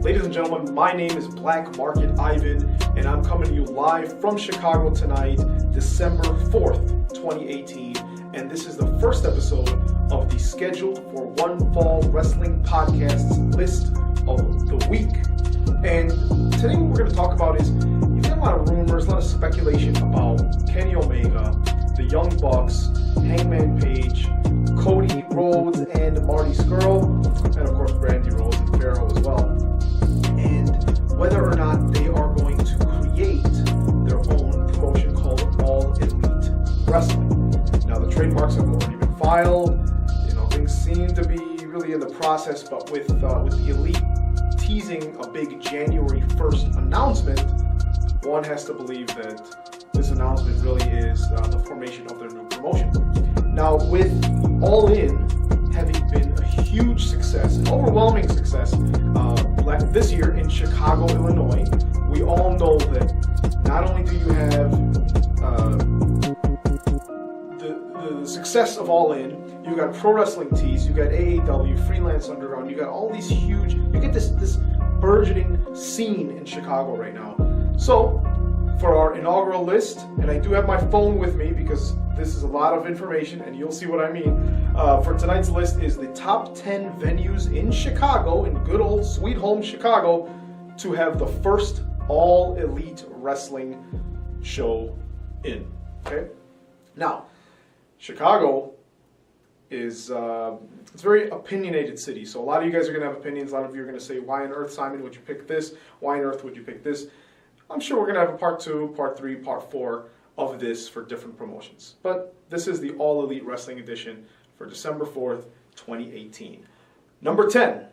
Ladies and gentlemen, my name is Black Market Ivan, and I'm coming to you live from Chicago tonight, December 4th, 2018, and this is the first episode of the Scheduled for One Fall Wrestling Podcast's list of the week. And today what we're going to talk about is, you've got a lot of rumors, a lot of speculation about Kenny Omega, the Young Bucks, Hangman Page, Cody Rhodes and Marty Scurll, and of course Brandy Rhodes and Pharaoh as well. And whether or not they are going to create their own promotion called All Elite Wrestling. Now the trademarks have already been filed. Things seem to be really in the process, but with the Elite teasing a big January 1st announcement, one has to believe that this announcement really is the formation of their new promotion. Now, with All In having been a huge success, an overwhelming success this year in Chicago, Illinois, we all know that not only do you have the success of All In, you got Pro Wrestling Tees, you got AEW, Freelance Underground, you got all these huge, you get this burgeoning scene in Chicago right now. So, for our inaugural list, and I do have my phone with me because this is a lot of information and you'll see what I mean. For tonight's list is the top 10 venues in Chicago, in good old sweet home Chicago, to have the first All Elite Wrestling show in. Okay? Now, Chicago is it's a very opinionated city. So a lot of you guys are going to have opinions. A lot of you are going to say, why on earth, Simon, would you pick this? Why on earth would you pick this? I'm sure we're going to have a part 2, part 3, part 4 of this for different promotions. But this is the All Elite Wrestling edition for December 4th, 2018. Number 10,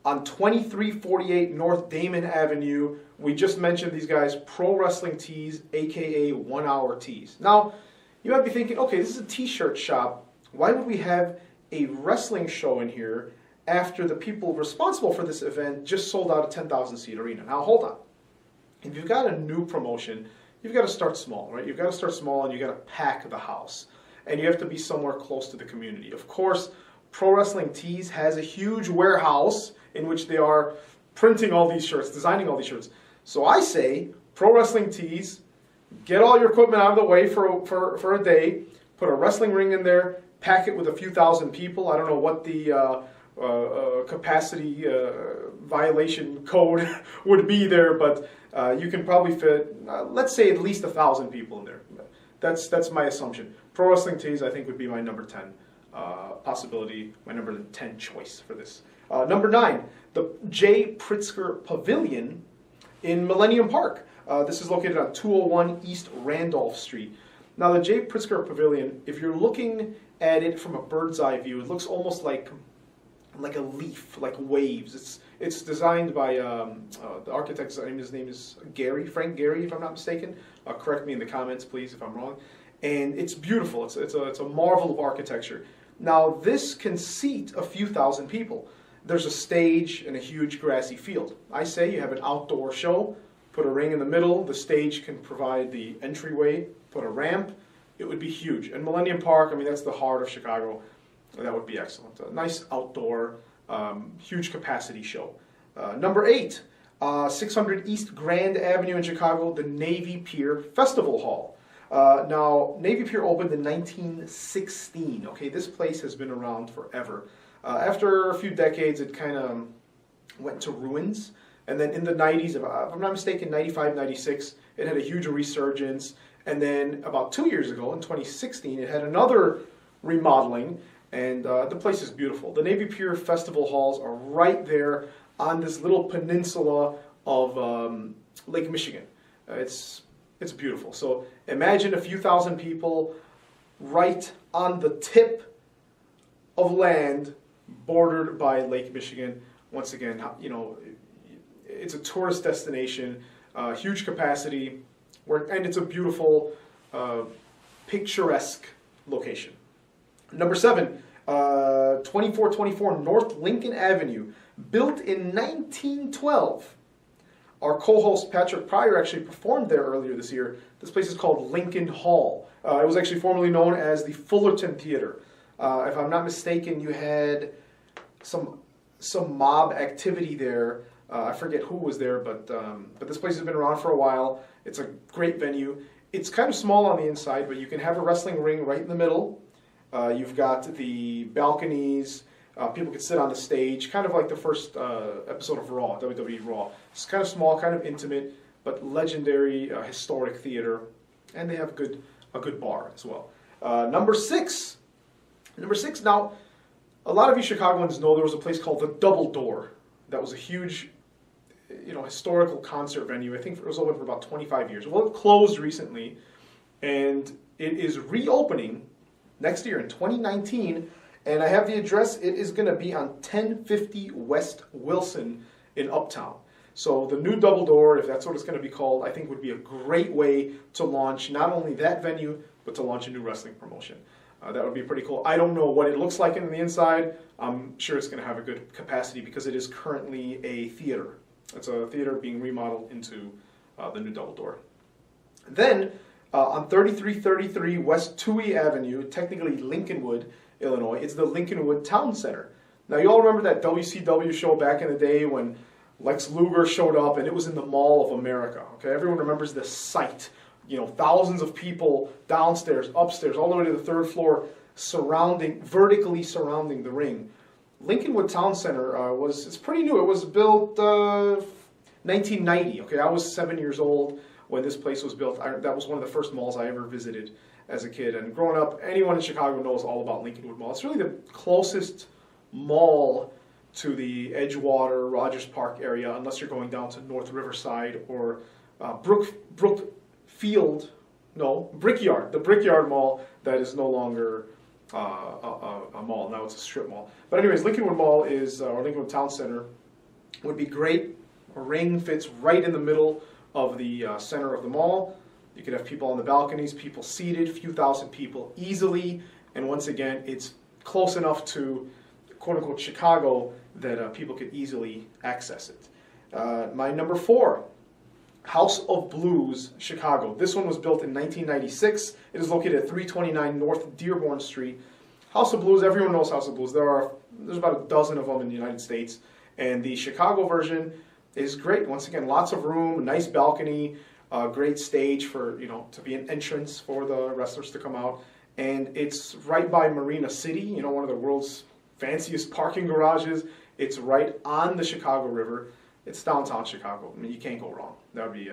on 2348 North Damon Avenue, we just mentioned these guys, Pro Wrestling Tees, aka 1 Hour Tees. Now, you might be thinking, okay, this is a t-shirt shop. Why would we have a wrestling show in here after the people responsible for this event just sold out a 10,000 seat arena? Now, hold on. If you've got a new promotion, you've got to start small, right? You've got to start small and you've got to pack the house. And you have to be somewhere close to the community. Of course, Pro Wrestling Tees has a huge warehouse in which they are printing all these shirts, designing all these shirts. So I say, Pro Wrestling Tees, get all your equipment out of the way for a day, put a wrestling ring in there, pack it with a few thousand people. I don't know what the capacity violation code would be there, but you can probably fit, let's say, at least 1,000 people in there. That's my assumption. Pro Wrestling Tees, I think, would be my number 10 possibility, my number 10 choice for this. Number 9, the J. Pritzker Pavilion in Millennium Park. This is located on 201 East Randolph Street. Now, the J. Pritzker Pavilion, if you're looking at it from a bird's eye view, it looks almost like a leaf, like waves. It's designed by the architect. His name is Frank Gehry, if I'm not mistaken. Correct me in the comments, please, if I'm wrong. And it's beautiful. It's a marvel of architecture. Now, this can seat a few thousand people. There's a stage and a huge grassy field. I say you have an outdoor show, put a ring in the middle, the stage can provide the entryway, put a ramp, it would be huge. And Millennium Park, I mean, that's the heart of Chicago. That would be excellent. A nice outdoor, huge capacity show. Number 8, 600 East Grand Avenue in Chicago, the Navy Pier Festival Hall. Now, Navy Pier opened in 1916. Okay, this place has been around forever. After a few decades, it kind of went to ruins. And then in the 90s, if I'm not mistaken, 95, 96, it had a huge resurgence. And then about 2 years ago, in 2016, it had another remodeling. And the place is beautiful. The Navy Pier Festival Halls are right there on this little peninsula of Lake Michigan. It's beautiful. So imagine a few thousand people right on the tip of land bordered by Lake Michigan. Once again, it's a tourist destination, huge capacity, and it's a beautiful, picturesque location. Number 7, 2424 North Lincoln Avenue, built in 1912. Our co-host Patrick Pryor actually performed there earlier this year. This place is called Lincoln Hall. It was actually formerly known as the Fullerton Theater. If I'm not mistaken, you had some mob activity there I forget who was there, but this place has been around for a while. It's a great venue. It's kind of small on the inside, but you can have a wrestling ring right in the middle. You've got the balconies. People can sit on the stage, kind of like the first episode of Raw, WWE Raw. It's kind of small, kind of intimate, but legendary, historic theater, and they have a good bar as well. Number six. Now, a lot of you Chicagoans know there was a place called the Double Door. That was a huge, historical concert venue. I think it was open for about 25 years. Well, it closed recently, and it is reopening next year in 2019. And I have the address. It is going to be on 1050 West Wilson in Uptown. So the new Double Door, if that's what it's going to be called, I think would be a great way to launch not only that venue, but to launch a new wrestling promotion. That would be pretty cool. I don't know what it looks like in the inside. I'm sure it's going to have a good capacity because it is currently a theater. It's a theater being remodeled into the new Double Door. Then on 3333 West Touhy Avenue, technically Lincolnwood, Illinois, it's the Lincolnwood Town Center. Now, you all remember that WCW show back in the day when Lex Luger showed up and it was in the Mall of America. Okay, everyone remembers this sight. Thousands of people downstairs, upstairs, all the way to the third floor, vertically surrounding the ring. Lincolnwood Town Center it's pretty new. It was built 1990. Okay, I was 7 years old when this place was built. That was one of the first malls I ever visited as a kid. And growing up, anyone in Chicago knows all about Lincolnwood Mall. It's really the closest mall to the Edgewater, Rogers Park area, unless you're going down to North Riverside or Brickyard, the Brickyard Mall that is no longer a mall. Now it's a strip mall. But anyways, Lincolnwood Mall or Lincolnwood Town Center would be great. A ring fits right in the middle of the center of the mall. You could have people on the balconies, people seated, few thousand people easily. And once again, it's close enough to quote-unquote Chicago that people could easily access it. My number 4. House of Blues, Chicago. This one was built in 1996. It is located at 329 North Dearborn Street. House of Blues, everyone knows House of Blues. There's about a dozen of them in the United States. And the Chicago version is great. Once again, lots of room, nice balcony, great stage for, to be an entrance for the wrestlers to come out. And it's right by Marina City, one of the world's fanciest parking garages. It's right on the Chicago River. It's downtown Chicago. I mean, you can't go wrong. That would be,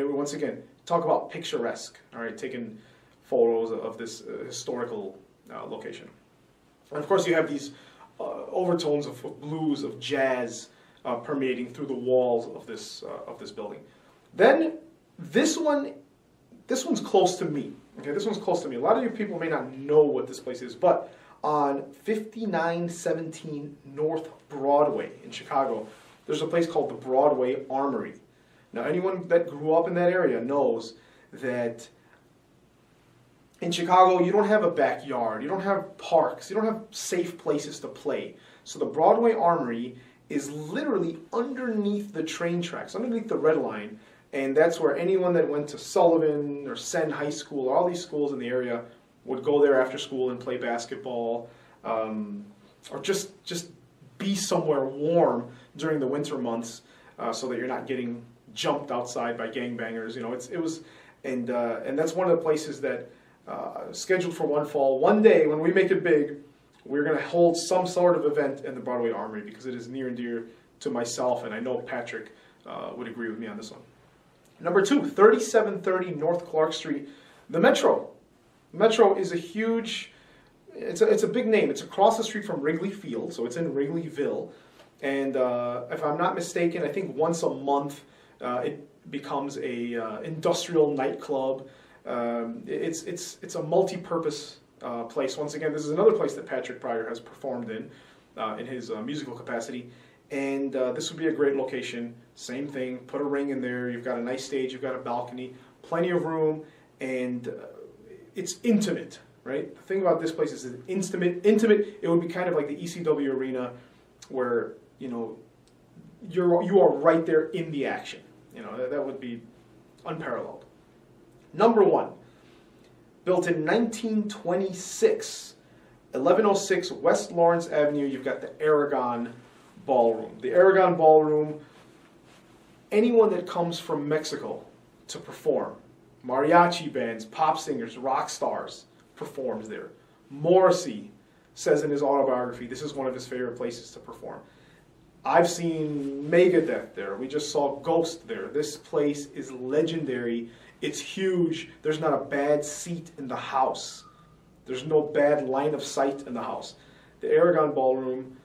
once again, talk about picturesque, all right, taking photos of this historical location. And of course, you have these overtones of blues, of jazz permeating through the walls of this building. Then this one's close to me. Okay, this one's close to me. A lot of you people may not know what this place is, but on 5917 North Broadway in Chicago, there's a place called the Broadway Armory. Now, anyone that grew up in that area knows that in Chicago, you don't have a backyard, you don't have parks, you don't have safe places to play. So the Broadway Armory is literally underneath the train tracks, underneath the Red Line, and that's where anyone that went to Sullivan or Senn High School, or all these schools in the area, would go there after school and play basketball, or just be somewhere warm during the winter months, so that you're not getting jumped outside by gangbangers. And that's one of the places that scheduled for one fall. One day when we make it big, we're going to hold some sort of event in the Broadway Armory because it is near and dear to myself, and I know Patrick would agree with me on this one. Number 2, 3730 North Clark Street, the Metro. Metro is a huge. It's a big name. It's across the street from Wrigley Field, so it's in Wrigleyville. And if I'm not mistaken, I think once a month it becomes a industrial nightclub. It's a multi-purpose place. Once again, this is another place that Patrick Pryor has performed in his musical capacity. And this would be a great location. Same thing, put a ring in there. You've got a nice stage, you've got a balcony, plenty of room, and it's intimate. Right? The thing about this place is it's intimate. It would be kind of like the ECW arena, where you are right there in the action. That would be unparalleled. Number 1, built in 1926, 1106 West Lawrence Avenue. You've got the Aragon Ballroom. The Aragon Ballroom, anyone that comes from Mexico to perform, mariachi bands, pop singers, rock stars, performs there. Morrissey says in his autobiography this is one of his favorite places to perform. I've seen Megadeth there. We just saw Ghost there. This place is legendary. It's huge. There's not a bad seat in the house. There's no bad line of sight in the house. The Aragon Ballroom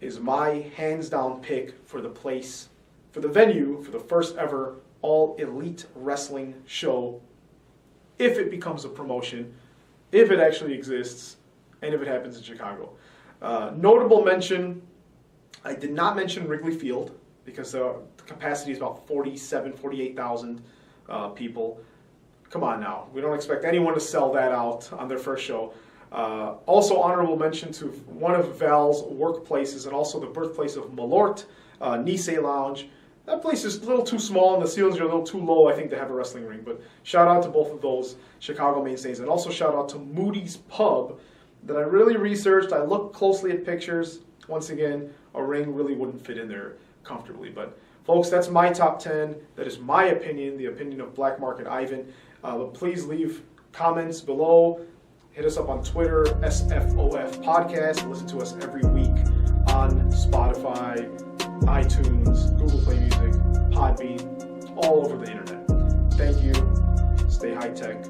is my hands-down pick for the place, for the venue, for the first ever all-elite wrestling show, if it becomes a promotion, if it actually exists, and if it happens in Chicago. Notable mention, I did not mention Wrigley Field, because the capacity is about 48,000 people. Come on now. We don't expect anyone to sell that out on their first show. Also honorable mention to one of Val's workplaces and also the birthplace of Malort, Nice Lounge. That place is a little too small and the ceilings are a little too low, I think, to have a wrestling ring. But shout out to both of those Chicago mainstays. And also shout out to Moody's Pub that I really researched. I looked closely at pictures. Once again, a ring really wouldn't fit in there comfortably. But folks, that's my top 10. That is my opinion, the opinion of Black Market Ivan. But please leave comments below. Hit us up on Twitter, SFOF Podcast. Listen to us every week on Spotify, iTunes, Google Play Music, Podbean, all over the internet. Thank you. Stay high tech.